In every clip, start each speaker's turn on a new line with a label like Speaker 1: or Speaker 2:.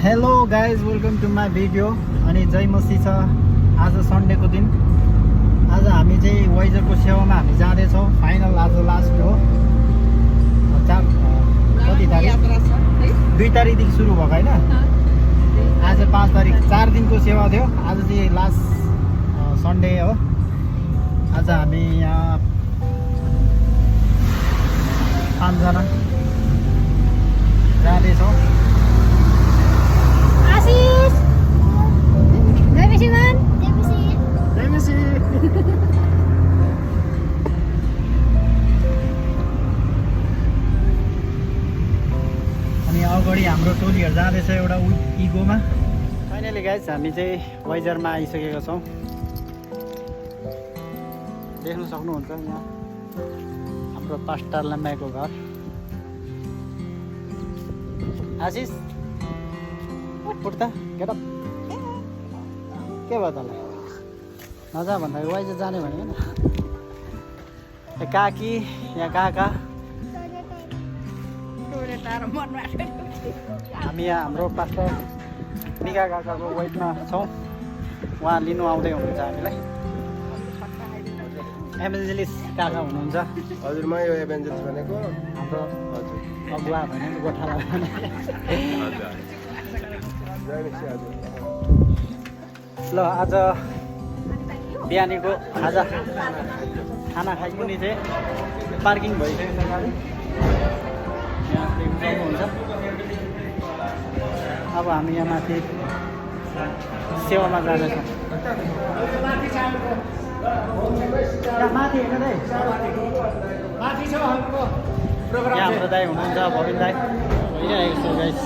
Speaker 1: Hello guys, welcome to my video. अनि जय मसी छ। आज सन्डेको दिन। आज हामी चाहिँ वाइजरको सेवामा हामी जाँदैछौँ। फाइनल आज लास्ट हो। कति तारिक? 2 तारिकदेखि सुरु भएको होइन, आज 5 तारिक। 4 दिनको सेवा थियो। आज चाहिँ लास्ट सन्डे हो। आज हामी यहाँ 5 जना जाँदैछौँ।
Speaker 2: आशिष, जय विश्वनाथ,
Speaker 1: जय मसी। अनि अगाडि हाम्रो टोलीहरू जाँदैछ एउटा इगोमा। फाइनली गाइज हामी चाहिँ वाइजरमा आइसकेका छौँ। देख्न सक्नुहुन्छ यहाँ हाम्रो पास्टर लाम्बाको घर। आशिष उठ्दा गेटअप के भयो तँलाई? नजा भन्दा वाइजर जाने भने नि काकी यहाँ काका। हामी यहाँ हाम्रो पास्टर निका काकाको वेटमा छौँ। उहाँ लिनु आउँदै हुनुहुन्छ हामीलाई। एभेन्जलिस्ट काका हुनुहुन्छ।
Speaker 3: हजुरमा यो एभेन्जलिस्ट भनेको
Speaker 1: हाम्रो
Speaker 3: हजुर
Speaker 1: अगुवा भने नि गोठाला भने। ल आज बिहानीको खाना खाइपुग्ने चाहिँ पार्किङ भइसकेको छ गाडी। यहाँ देख्न सक्नुहुन्छ। अब हामी यहाँ माथि सेवामा जाँदैछौँ। माथि हेर्नु दाइ, यहाँ हाम्रो दाइ हुनुहुन्छ, भविन दाइ भइरहेको छ गाइस।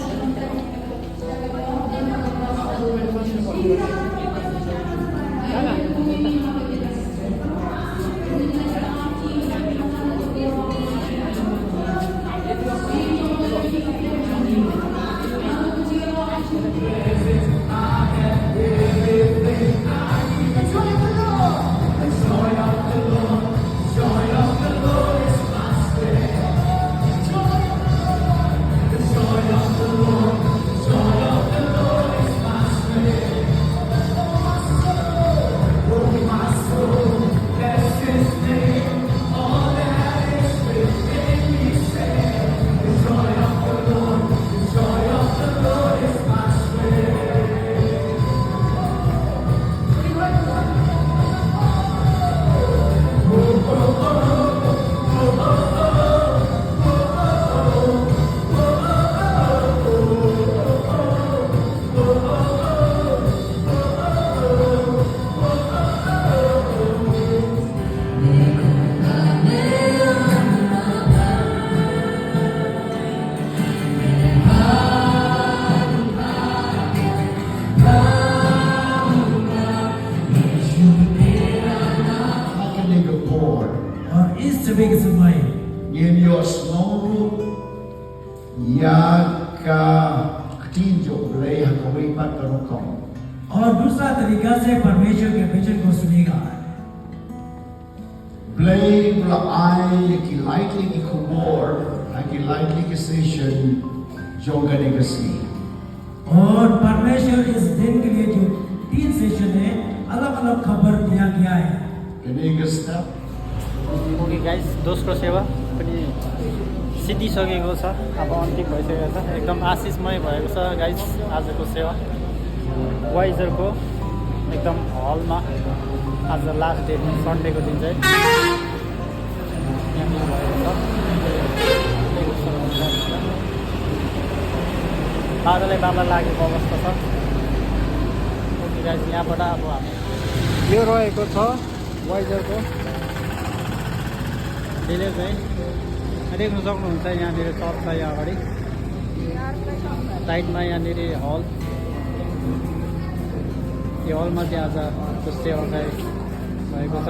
Speaker 4: In your small या का तीन जो ले हकवी मत करो।
Speaker 5: और दूसरा तरीका से परमेश्वर के वचन को सुनेगा।
Speaker 4: Blame la ai ki lightly ki kubor, ki lightly ki session jogane ka si.
Speaker 5: और परमेश्वर इस दिन के लिए जो 3 सेशन है अलग-अलग खबर दिया गया है।
Speaker 4: Kaniga step.
Speaker 1: ओके गाइस, दोस्रो सेवा पनि सिद्धिसकेको छ। अब अन्तिम भइसकेको छ। एकदम आशिषमय भएको छ गाइस आजको सेवा। वाइजरको एकदम हलमा आज लास्ट डे सन्डेको दिन चाहिँ यहाँनिर भएको छ। बादलै बादल लागेको अवस्था छ। ओके गाइस, यहाँबाट अब हामी यो रहेको छ वाइजरको डिले चाहिँ देख्न सक्नुहुन्छ। यहाँनिर चर्च छ यहाँ अगाडि साइडमा। यहाँनिर हल, यो हलमा चाहिँ आजको सेवा चाहिँ भएको छ।